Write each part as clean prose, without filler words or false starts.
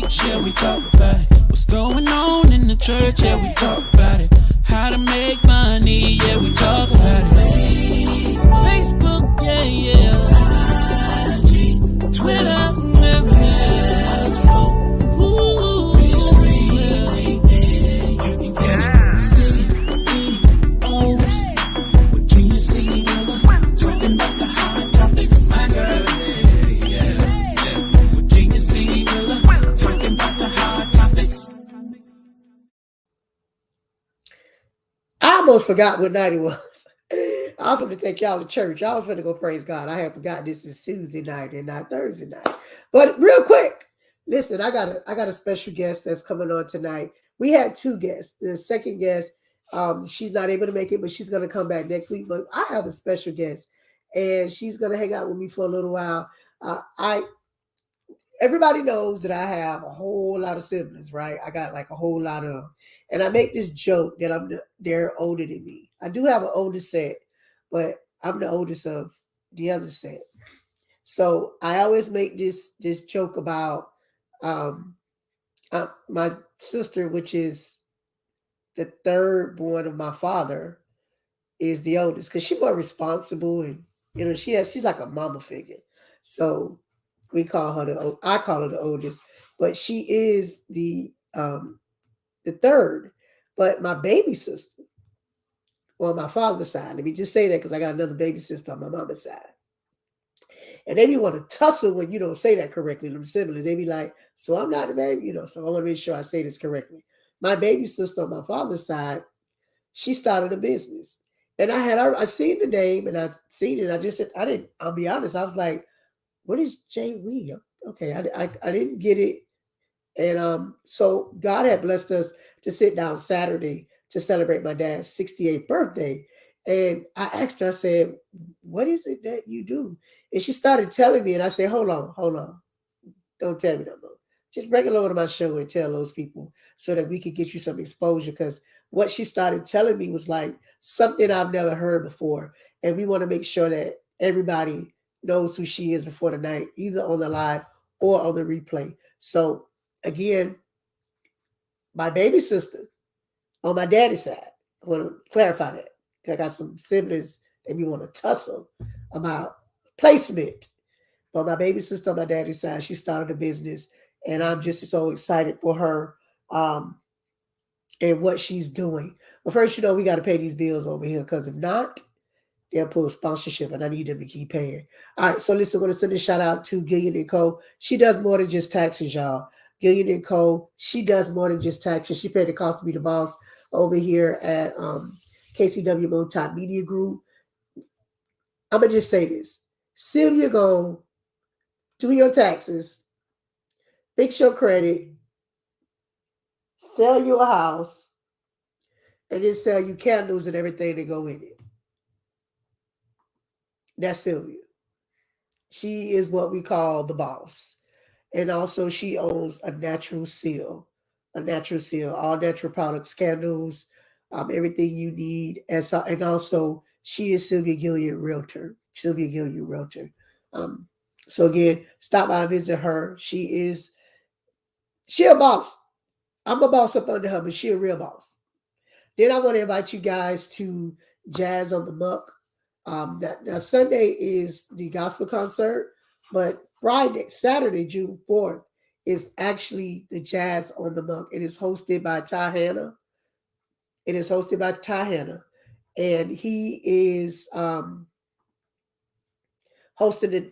streets, yeah, we talk about it. What's going on in the church, yeah, we talk about it. How to make money, yeah, we talk about it. Facebook, yeah, yeah. IG, Twitter, Facebook. Ooh, we scream, yeah, you can catch see O's. Can you see talking about the hot topics, my girl? Talking about the hot topics. I almost forgot what night it was. I was going to take y'all to church. I was going to go praise God. I had forgotten this is Tuesday night and not Thursday night. But real quick, listen, I got a special guest that's coming on tonight. We had two guests. The second guest, she's not able to make it, but she's going to come back next week. But I have a special guest, and she's going to hang out with me for a little while. I Everybody knows that I have a whole lot of siblings, right? I got like a whole lot of them. And I make this joke that they're older than me. I do have an older set, but I'm the oldest of the other set. So I always make this joke about um my sister, which is the third born of my father, is the oldest because she's more responsible and she's like a mama figure. So we call her I call her the oldest, but she is the third. But my baby sister on my father's side, let me just say that because I got another baby sister on my mama's side. And they be want to tussle when you don't say that correctly. Them siblings, they be like, "So I'm not the baby," So I want to make sure I say this correctly. My baby sister on my father's side, she started a business, and I seen the name and I seen it. I just said I didn't. I'll be honest. I was like, "What is Jay Wee?" Okay, I didn't get it, and so God had blessed us to sit down Saturday to celebrate my dad's 68th birthday. And I asked her, I said, "What is it that you do?" And she started telling me, and I said, hold on. Don't tell me no more. Just bring it over to my show and tell those people so that we could get you some exposure. Because what she started telling me was like something I've never heard before. And we want to make sure that everybody knows who she is before the night, either on the live or on the replay. So again, my baby sister on my daddy's side, I want to clarify that. I got some siblings that we want to tussle about placement. But my baby sister on my daddy's side, she started a business, and I'm just so excited for her um, and what she's doing. But first, we got to pay these bills over here because if not, they'll pull a sponsorship, and I need them to keep paying. All right, so listen, I want to send a shout out to Gillian and Co. She does more than just taxes, y'all. Gillian and Co. She does more than just taxes. She paid the cost to be the boss over here at KCW Multimedia Group. I'm gonna just say this: Sylvia, go do your taxes, fix your credit, sell you a house, and then sell you candles and everything that go in it. That's Sylvia. She is what we call the boss. And also she owns a natural seal, all natural products, candles, everything you need. And also she is Sylvia Gillian Realtor. Um, so again, stop by and visit her. She a boss. I'm a boss up under her, but she a real boss. Then I want to invite you guys to Jazz on the Muck. Now Sunday is the gospel concert, but Saturday, June 4th, is actually the Jazz on the Muck. It is hosted by Ty Hanna. And he is hosting it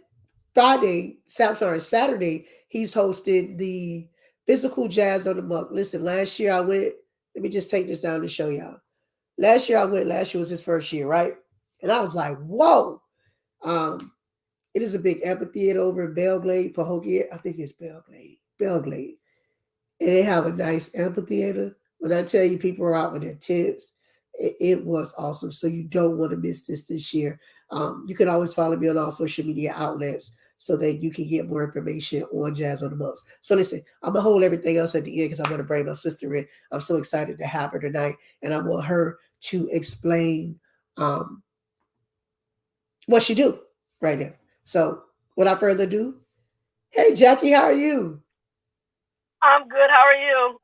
Saturday. He's hosted the physical Jazz on the Muck. Listen, last year I went. Let me just take this down to show y'all. Last year I went. Last year was his first year, right? And I was like, whoa. It is a big amphitheater over in Belglade, Pahokee. I think it's Belglade. Belglade. And they have a nice amphitheater. When I tell you people are out with their tents, it was awesome. So you don't want to miss this year. You can always follow me on all social media outlets so that you can get more information on Jazz on the Mucks. So listen, I'm going to hold everything else at the end because I'm going to bring my sister in. I'm so excited to have her tonight. And I want her to explain what she do right now. So without further ado, hey Jackie, how are you? I'm good. How are you?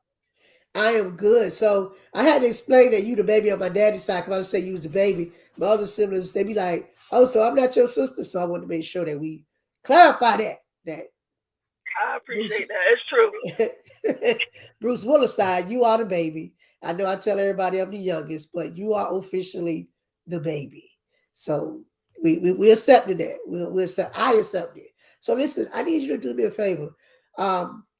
I am good. So I had to explain that you the baby on my daddy's side. Cause I say you was the baby. My other siblings, they be like, "Oh, so I'm not your sister." So I wanted to make sure that we clarify that I Bruce appreciate that. It's true. Bruce Willis side, you are the baby. I know I tell everybody I'm the youngest, but you are officially the baby. So we accepted that. We accept. I accept it. So listen, I need you to do me a favor.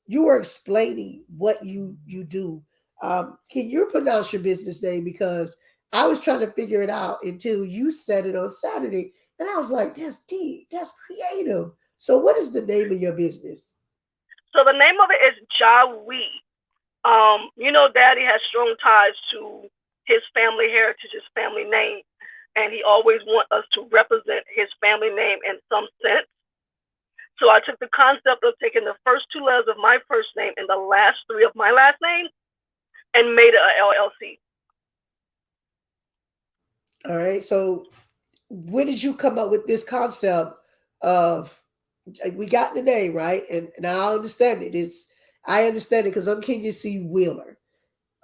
You were explaining what you do. Can you pronounce your business name? Because I was trying to figure it out until you said it on Saturday, and I was like, "That's deep. That's creative." So, what is the name of your business? So the name of it is Jawi. Daddy has strong ties to his family heritage, his family name, and he always want us to represent his family name in some sense. So I took the concept of taking the first two letters of my first name and the last three of my last name and made it a LLC. All right. So, when did you come up with this concept of we got the name right? And I understand it. I understand it because I'm Kenya C. Wheeler.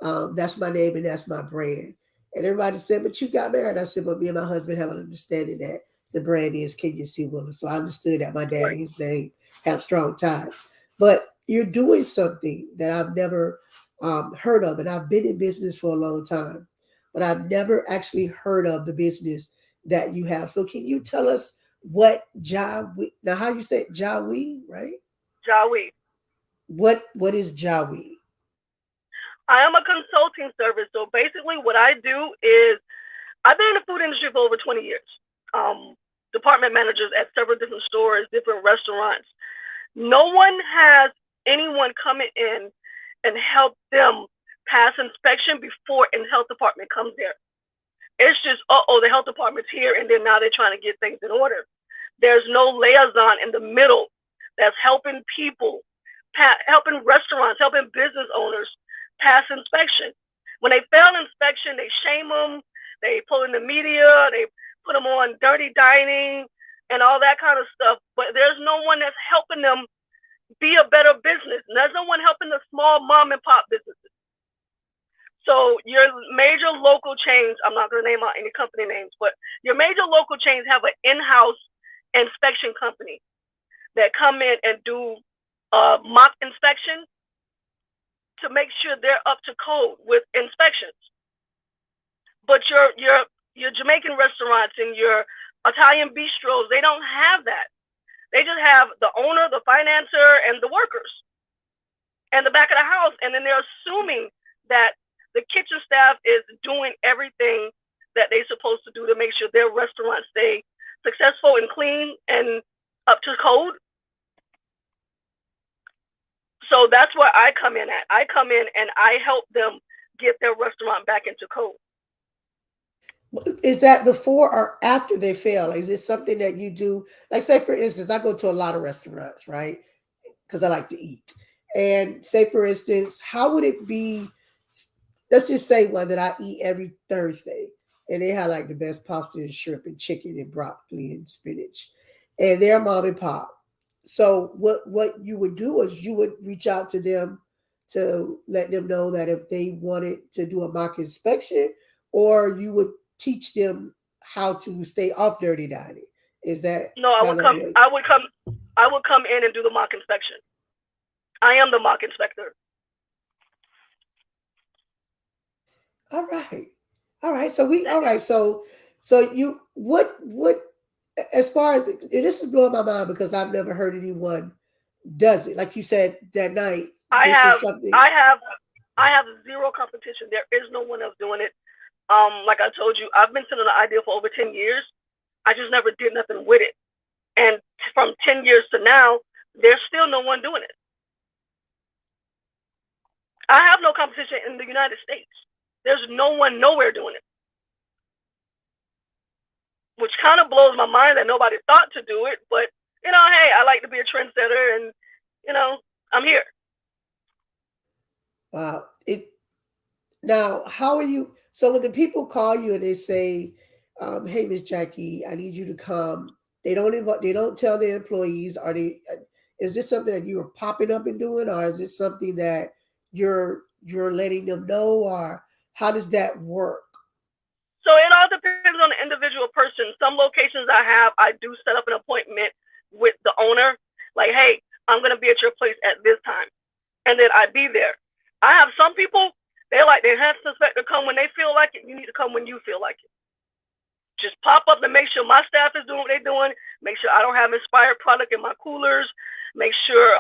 That's my name and that's my brand. And everybody said, "But you got married." I said, "But me and my husband have an understanding that the brand is Kenya C. Wheeler." So I understood that my dad Right. and his name have strong ties. But you're doing something that I've never heard of, and I've been in business for a long time, but I've never actually heard of the business that you have. So can you tell us what Jawi? Now, how you say Jawi, right? Jawi. What is Jawi? I am a consulting service. So basically what I do is I've been in the food industry for over 20 years. Um, Department managers at several different stores, different restaurants. No one has anyone coming in and help them pass inspection before the health department comes there. It's just, the health department's here, and then now they're trying to get things in order. There's no liaison in the middle that's helping people, helping restaurants, helping business owners pass inspection. When they fail inspection, they shame them, they pull in the media, they put them on dirty dining and all that kind of stuff. But there's no one that's helping them be a better business. And there's no one helping the small mom and pop businesses. So your major local chains, I'm not going to name out any company names, but your major local chains have an in-house inspection company that come in and do mock inspection to make sure they're up to code with inspections. But your Jamaican restaurants and your Italian bistros, they don't have that. They just have the owner, the financer, and the workers, and the back of the house, and then they're assuming that the kitchen staff is doing everything that they're supposed to do to make sure their restaurants stay successful and clean and up to code. So that's where I come in at. I come in and I help them get their restaurant back into code. Is that before or after they fail? Is it something that you do? Like, say, for instance, I go to a lot of restaurants, right? Because I like to eat. And say, for instance, how would it be? Let's just say one that I eat every Thursday, and they have like the best pasta and shrimp and chicken and broccoli and spinach, and they're mom and pop. So what you would do is you would reach out to them to let them know that if they wanted to do a mock inspection, or you would teach them how to stay off dirty dining. Is that No, I would kind of come. what? I would come in and do the mock inspection. I am the mock inspector. All right, all right. So we all right. So you what as far as and this is blowing my mind because I've never heard anyone does it. Like you said that night, I this is have something. I have I have zero competition. There is no one else doing it. Like I told you, I've been selling the idea for over 10 years. I just never did nothing with it. And from 10 years to now, there's still no one doing it. I have no competition in the United States. There's no one nowhere doing it, which kind of blows my mind that nobody thought to do it. But hey, I like to be a trendsetter, and you know, I'm here. Wow. It now. How are you? So when the people call you and they say, "Hey, Miss Jackie, I need you to come," they don't tell their employees. Are they? Is this something that you are popping up and doing, or is it something that you're letting them know, or how does that work? So it all depends on the individual person. Some locations I do set up an appointment with the owner, like, hey, I'm gonna be at your place at this time, and then I be there. I have some people, they have to expect to come when they feel like it. You need to come when you feel like it. Just pop up and make sure my staff is doing what they're doing. Make sure I don't have expired product in my coolers. Make sure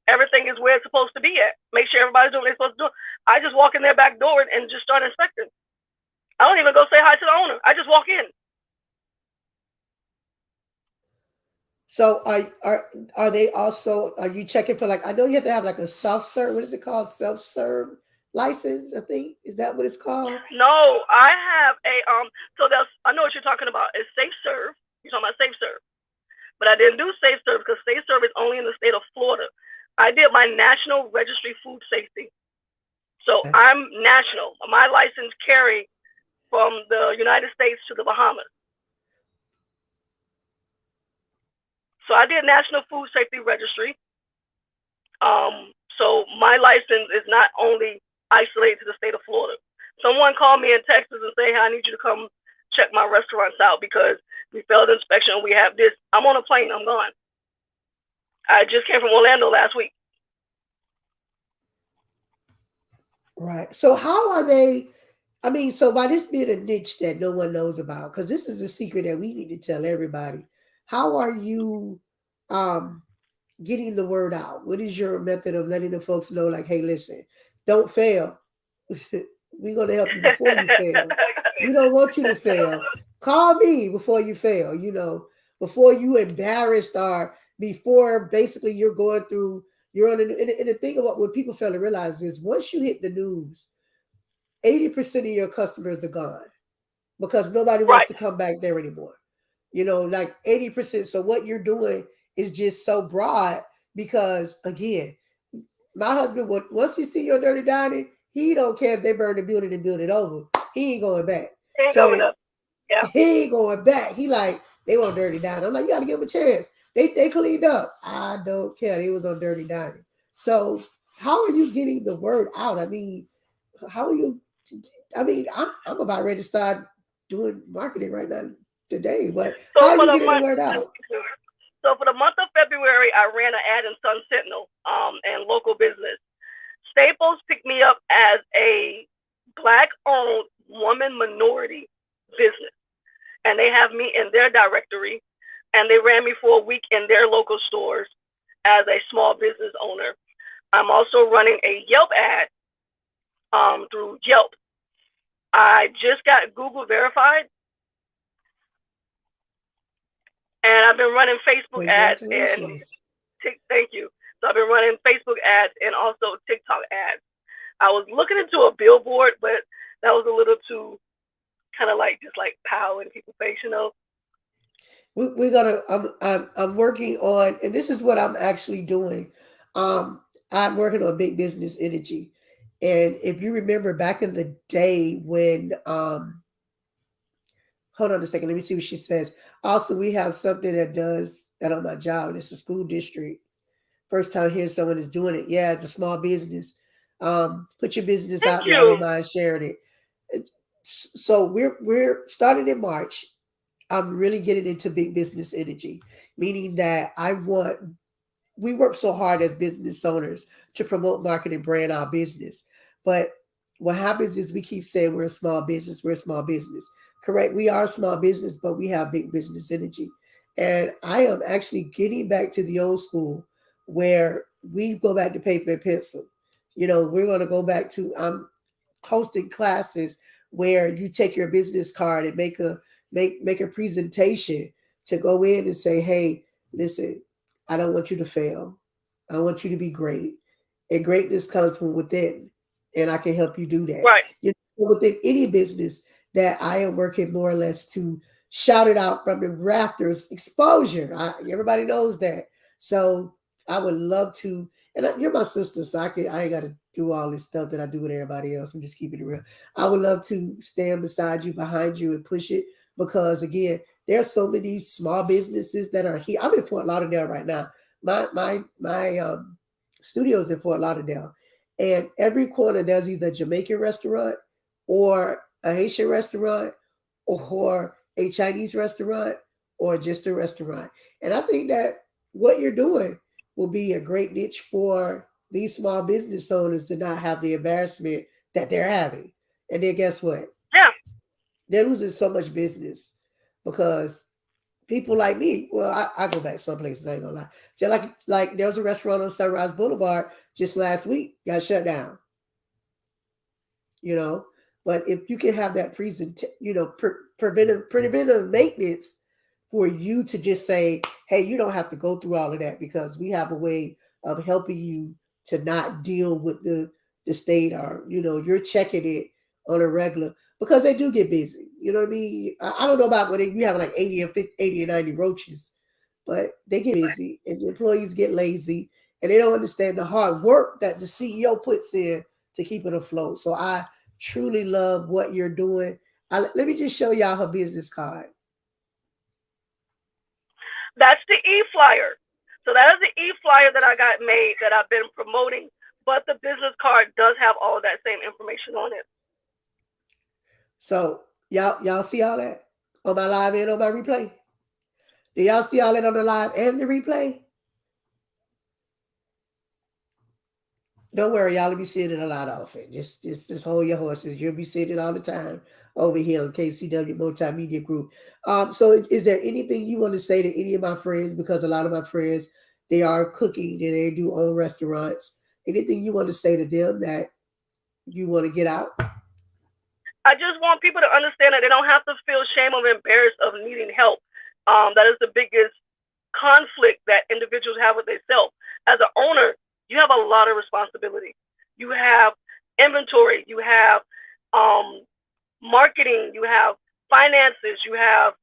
everything is where it's supposed to be at. Make sure everybody's doing what they're supposed to do. I just walk in their back door and just start inspecting. I don't even go say hi to the owner. I just walk in. So are they also, are you checking for, like, I know you have to have like a self-serve, what is it called? Self-serve license, I think. Is that what it's called? No, I have a so that's, I know what you're talking about. It's Safe Serve. You're talking about Safe Serve. But I didn't do Safe Serve because Safe Serve is only in the state of Florida. I did my National Registry Food Safety. So Okay. I'm national. My license carry from the United States to the Bahamas. So I did National Food Safety Registry. So my license is not only isolated to the state of Florida. Someone called me in Texas and say, hey, I need you to come check my restaurants out because we failed inspection. We have this. I'm on a plane. I'm gone. I just came from Orlando last week. Right. So how are they? I mean, so by this being a niche that no one knows about, because this is a secret that we need to tell everybody. How are you um getting the word out? What is your method of letting the folks know, like, hey, listen, don't fail. We're gonna help you before you fail. We don't want you to fail. Call me before you fail, before you embarrassed, or before basically you're going through, you're on and the thing about what people fail to realize is once you hit the news, 80% of your customers are gone because nobody wants Right. to come back there anymore. Like 80%. So what you're doing is just so broad because, again, my husband would, once he see your dirty dining, he don't care if they burn the building and build it over. He ain't going back. Ain't So coming up. Yeah. he ain't going back. He like, they want dirty dining. I'm like, you got to give them a chance. They cleaned up. I don't care. They was on dirty dining. So how are you getting the word out? I mean, how are you? I mean, I'm about ready to start doing marketing right now today. But So how are for you the getting the month, word out? so for the month of February, I ran an ad in Sun Sentinel and local business. Staples picked me up as a Black-owned woman minority business, and they have me in their directory, and they ran me for a week in their local stores as a small business owner. I'm also running a Yelp ad through Yelp. I just got Google verified, and I've been running Facebook ads and Congratulations. thank you. So I've been running Facebook ads and also TikTok ads. I was looking into a billboard, but that was a little too kind of like just like pow in people's face. We're gonna. I'm working on, and this is what I'm actually doing. I'm working on big business energy, and if you remember back in the day when hold on a second, let me see what she says. Also, we have something that does that on my job, and it's a school district. First time hearing someone is doing it. Yeah, it's a small business. Put your business Thank out there. I don't you. mind sharing it. So we're starting in March. I'm really getting into big business energy, meaning that we work so hard as business owners to promote, market, and brand our business. But what happens is we keep saying we're a small business, we're a small business. Correct. We are a small business, but we have big business energy. And I am actually getting back to the old school where we go back to paper and pencil. We're going to go back to, I'm hosting classes where you take your business card and make a presentation to go in and say, hey, listen, I don't want you to fail. I want you to be great. And greatness comes from within. And I can help you do that. Right. Within any business that I am working more or less to shout it out from the rafters, exposure. Everybody knows that. So I would love to, and you're my sister, so I ain't got to do all this stuff that I do with everybody else. I'm just keeping it real. I would love to stand beside you, behind you, and push it because again, there are so many small businesses that are here. I'm in Fort Lauderdale right now, my studios in Fort Lauderdale, and every corner there's either a Jamaican restaurant or a Haitian restaurant or a Chinese restaurant or just a restaurant. And I think that what you're doing will be a great niche for these small business owners to not have the embarrassment that they're having. And then guess what? Yeah. They're losing so much business because people like me, well, I go back some places, I ain't gonna lie. Just like there was a restaurant on Sunrise Boulevard just last week, got shut down, you know. But if you can have that preventive maintenance for you to just say, hey, you don't have to go through all of that because we have a way of helping you to not deal with the state, or you're checking it on a regular, because they do get busy. You know what I mean? I don't know about when you have like 80 or 50, 80 or 90 roaches, but they get busy and the employees get lazy and they don't understand the hard work that the CEO puts in to keep it afloat. So I truly love what you're doing. Let me just show y'all her business card. That's the e-flyer. So that is the e-flyer that I got made that I've been promoting, but the business card does have all of that same information on it. So y'all see all that on my live and on my replay? Do y'all see all that on the live and the replay? Don't worry, y'all will be seeing it a lot often. Just hold your horses. You'll be seeing it all the time over here on KCW Multimedia Group. So is there anything you want to say to any of my friends? Because a lot of my friends, they are cooking and they do own restaurants. Anything you want to say to them that you want to get out? I just want people to understand that they don't have to feel shame or embarrassed of needing help. That is the biggest conflict that individuals have with themselves. As an owner, you have a lot of responsibility. You have inventory, you have marketing, you have finances, you have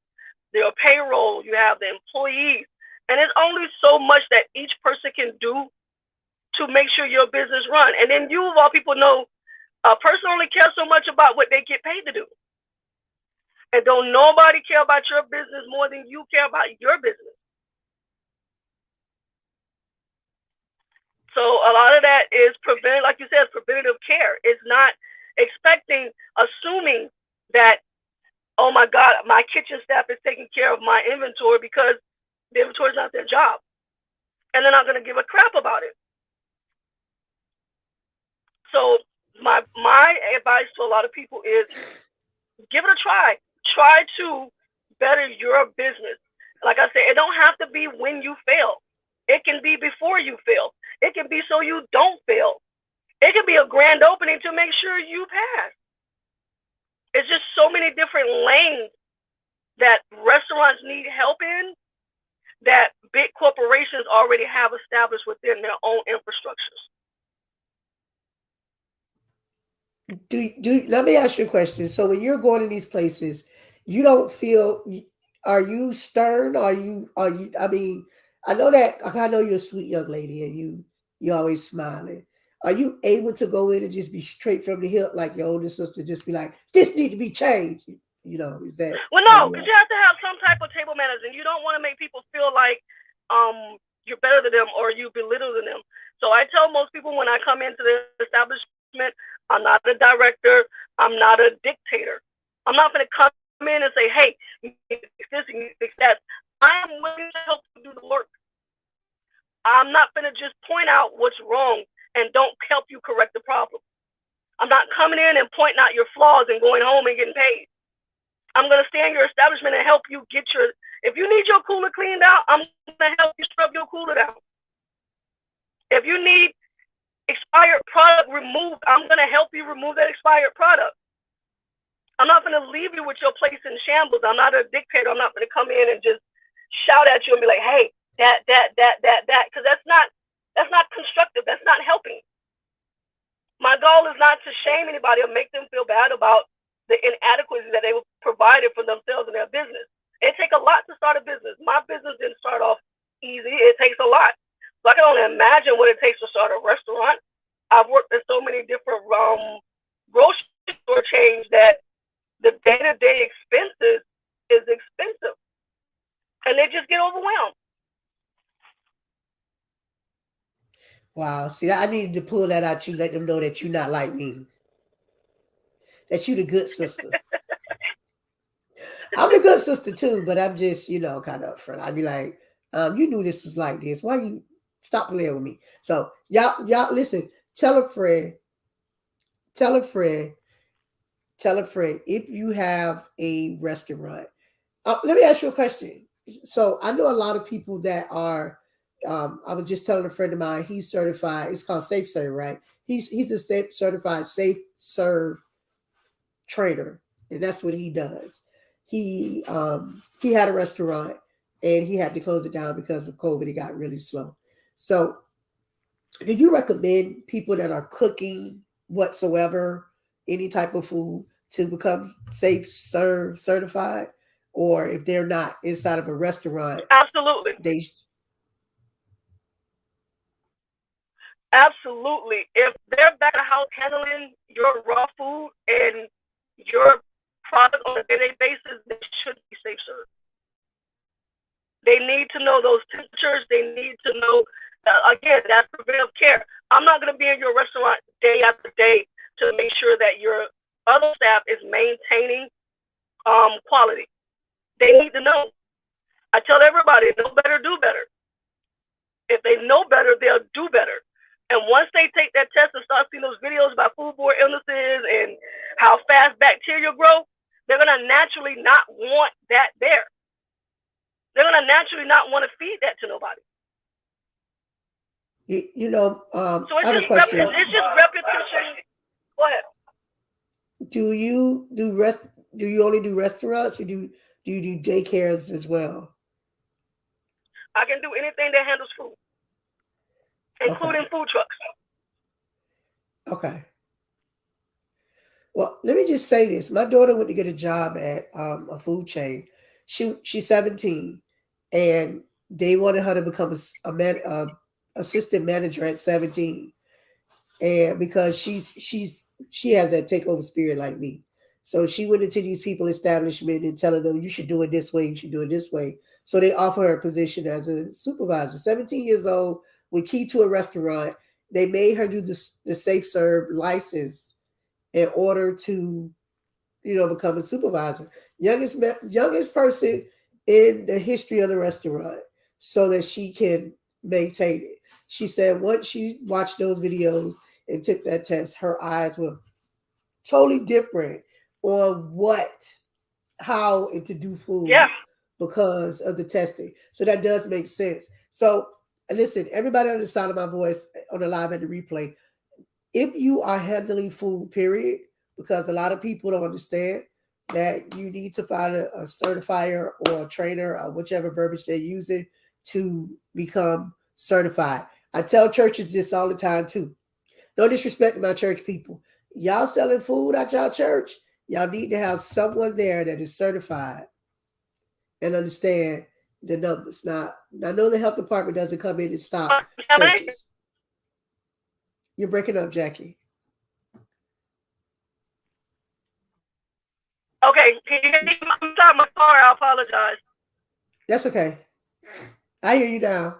their payroll, you have the employees. And there's only so much that each person can do to make sure your business run. And then you, of all people, know a person only cares so much about what they get paid to do. And don't nobody care about your business more than you care about your business. So a lot of that is preventative, like you said, it's preventative care. It's not assuming that, oh my God, my kitchen staff is taking care of my inventory, because the inventory is not their job. And they're not going to give a crap about it. So my advice to a lot of people is give it a try. Try to better your business. Like I said, it don't have to be when you fail. It can be before you fail. It can be so you don't fail. It can be a grand opening to make sure you pass. It's just so many different lanes that restaurants need help in that big corporations already have established within their own infrastructures. Let me ask you a question. So when you're going to these places, you don't feel, are you stern? Are you, I mean, I know you're a sweet young lady and you're always smiling. Are you able to go in and just be straight from the hip, like your older sister, just be like, this need to be changed? Is that? Well, no, because you have to have some type of table manners, and you don't want to make people feel like you're better than them or you belittle them. So I tell most people when I come into the establishment, I'm not a director. I'm not a dictator. I'm not going to come in and say, hey, you need to fix this and you need to fix that. I am willing to help you do the work. I'm not going to just point out what's wrong and don't help you correct the problem. I'm not coming in and pointing out your flaws and going home and getting paid. I'm going to stay in your establishment and help you get if you need your cooler cleaned out, I'm going to help you scrub your cooler down. If you need expired product removed, I'm going to help you remove that expired product. I'm not going to leave you with your place in shambles. I'm not a dictator. I'm not going to come in and just shout at you and be like, hey, that, because that's not constructive. That's not helping. My goal is not to shame anybody or make them feel bad about the inadequacies that they provided for themselves and their business. It takes a lot to start a business. My business didn't start off easy. It takes a lot. So I can only imagine what it takes to start a restaurant. I've worked at so many different grocery store chains that the day-to-day expenses is expensive. And they just get overwhelmed. See, I needed to pull that out. You let them know that you're not like me. That you the good sister. I'm the good sister too, but I'm just, kind of upfront. I'd be like, you knew this was like this. Why you stop playing with me? So y'all listen, tell a friend, tell a friend, tell a friend if you have a restaurant. Let me ask you a question. So I know a lot of people that are. I was just telling a friend of mine. He's certified. It's called Safe Serve, right? He's a certified Safe Serve trainer, and that's what he does. He had a restaurant, and he had to close it down because of COVID. It got really slow. So, do you recommend people that are cooking whatsoever, any type of food, to become Safe Serve certified? Or if they're not inside of a restaurant, Absolutely. Absolutely. If they're back at the house handling your raw food and your product on a daily basis, they should be Safe Serve. They need to know those temperatures. They need to know, again, that's preventive care. I'm not going to be in your restaurant day after day to make sure that your other staff is maintaining quality. They need to know. I tell everybody, know better, do better. If they know better, they'll do better. And once they take that test and start seeing those videos about foodborne illnesses and how fast bacteria grow, they're going to naturally not want that there. They're going to naturally not want to feed that to nobody. So it's just repetition. Go ahead. Do you only do restaurants, or do you do daycares as well? I can do anything that handles food, including food trucks. Okay. Well, let me just say this. My daughter went to get a job at a food chain. She's 17, and they wanted her to become a assistant manager at 17. And because she has that takeover spirit like me. So she went into these people establishment and telling them, you should do it this way, you should do it this way. So they offer her a position as a supervisor. 17 years old, with key to a restaurant. They made her do the Safe Serve license in order to, become a supervisor. Youngest person in the history of the restaurant, so that she can maintain it. She said once she watched those videos and took that test, her eyes were totally different on how and to do food because of the testing. So that does make sense. So listen, everybody on the side of my voice on the live and the replay, if you are handling food, period, because a lot of people don't understand that you need to find a certifier or a trainer or whichever verbiage they're using to become certified. I tell churches this all the time too. No disrespect to my church people. Y'all selling food at y'all church, y'all need to have someone there that is certified and understand the numbers. Now, I know the health department doesn't come in and stop churches. You're breaking up, Jackie. Okay, can you hear me? I'm sorry, my car. I apologize. That's okay. I hear you now.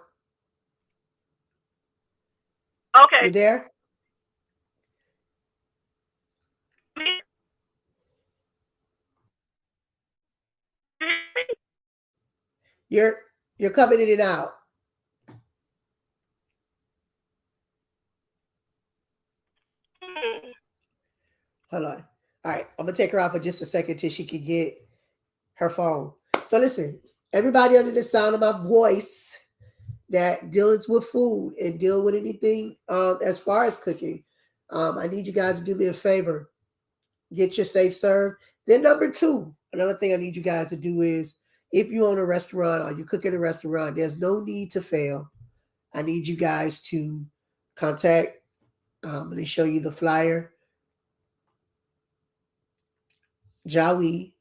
Okay. You there? You're coming in and out. Hold on. All right, I'm gonna take her out for just a second till she can get her phone. So listen, everybody under the sound of my voice that deals with food and deal with anything as far as cooking, I need you guys to do me a favor. Get your Safe Serve. Then number 2, another thing I need you guys to do is, if you own a restaurant or you cook in a restaurant, there's no need to fail. I need you guys to contact. I'm going to show you the flyer. Jawi,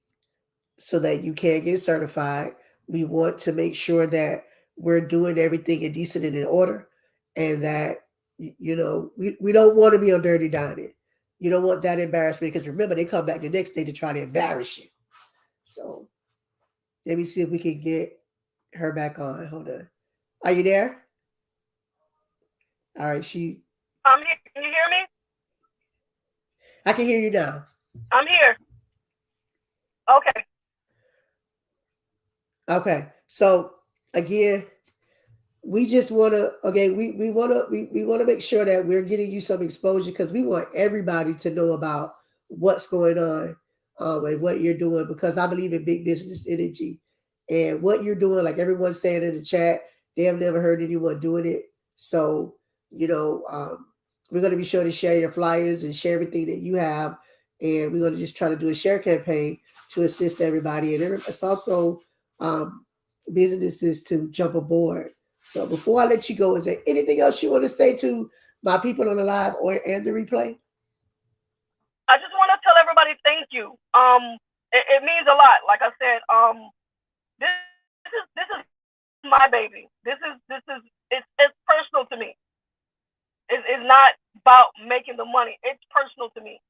so that you can get certified. We want to make sure that we're doing everything in decent and in order, and that, we don't want to be on Dirty Dining. You don't want that embarrassment, because remember, they come back the next day to try to embarrass you. So let me see if we can get her back on. Hold on. Are you there? All right. She Can you hear me? I can hear you now. I'm here. Okay. Okay. So again, we just want to, okay, we want to make sure that we're getting you some exposure because we want everybody to know about what's going on and what you're doing, because I believe in big business energy and what you're doing. Like everyone's saying in the chat, they have never heard anyone doing it. So, you know, we're going to be sure to share your flyers and share everything that you have. And we're going to just try to do a share campaign to assist everybody. And it's also businesses to jump aboard. So before I let you go, is there anything else you want to say to my people on the live and the replay? I just want to tell everybody thank you. It means a lot. Like I said, this is my baby. This is it's personal to me. It's not about making the money. It's personal to me.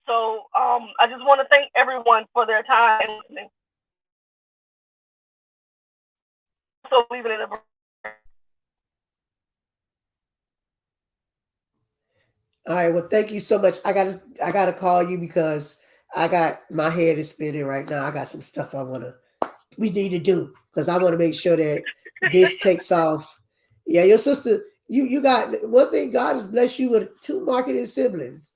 So I just want to thank everyone for their time and listening. So leaving it. All right. Well, thank you so much. I gotta call you because my head is spinning right now. I got some stuff we need to do because I want to make sure that this takes off. Yeah, your sister, you got one thing. God has blessed you with 2 marketing siblings.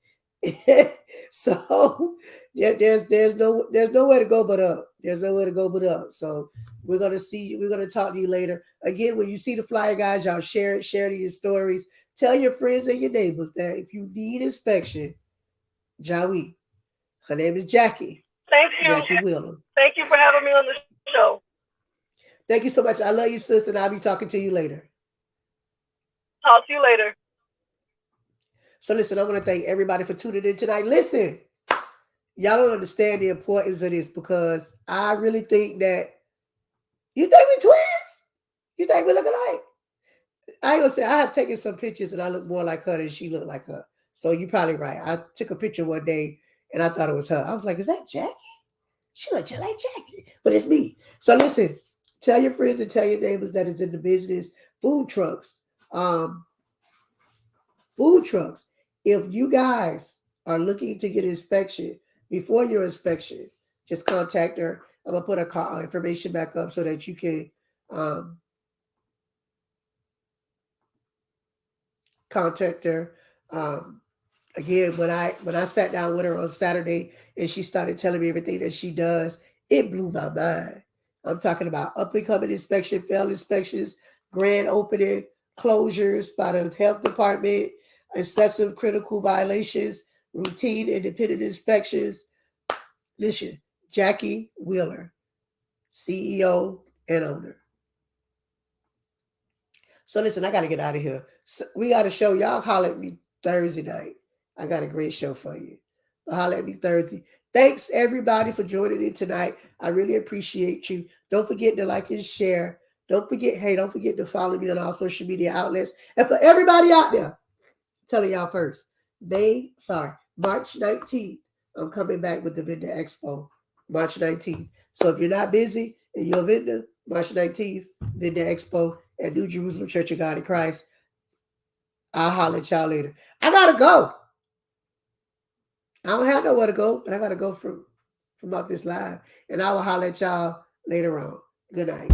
So yeah, there's nowhere to go but up. There's nowhere to go but up. So we're gonna talk to you later. Again, when you see the flyer, guys, y'all share it to your stories. Tell your friends and your neighbors that if you need inspection, Jawi. Her name is Jackie. Thank you. Jackie Wheeler. Thank you for having me on the show. Thank you so much. I love you, sis, and I'll be talking to you later. Talk to you later. So listen, I want to thank everybody for tuning in tonight. Listen, y'all don't understand the importance of this because I really think that you think we twins? You think we look alike? I ain't gonna say I have taken some pictures and I look more like her than she looked like her. So you're probably right. I took a picture one day and I thought it was her. I was like, is that Jackie? She looks just like Jackie, but it's me. So listen, tell your friends and tell your neighbors that it's in the business. Food trucks. Food trucks. If you guys are looking to get inspection, before your inspection, just contact her. I'm gonna put her information back up so that you can contact her. Again, when I sat down with her on Saturday and she started telling me everything that she does, it blew my mind. I'm talking about up and coming inspection, failed inspections, grand opening, closures by the health department, excessive critical violations, routine independent inspections. Listen, Jackie Wheeler, CEO and owner. So listen, I got to get out of here. So we got a show. Y'all holler at me Thursday night. I got a great show for you. Holler at me Thursday. Thanks everybody for joining in tonight. I really appreciate you. Don't forget to like and share. Don't forget to follow me on all social media outlets. And for everybody out there, I'm telling y'all first, March 19th, I'm coming back with the Vendor Expo, March 19th. So if you're not busy and you're a vendor, March 19th, Vendor Expo at New Jerusalem Church of God in Christ. I'll holler at y'all later. I gotta go. I don't have nowhere to go, but I gotta go from off this live. And I will holler at y'all later on. Good night.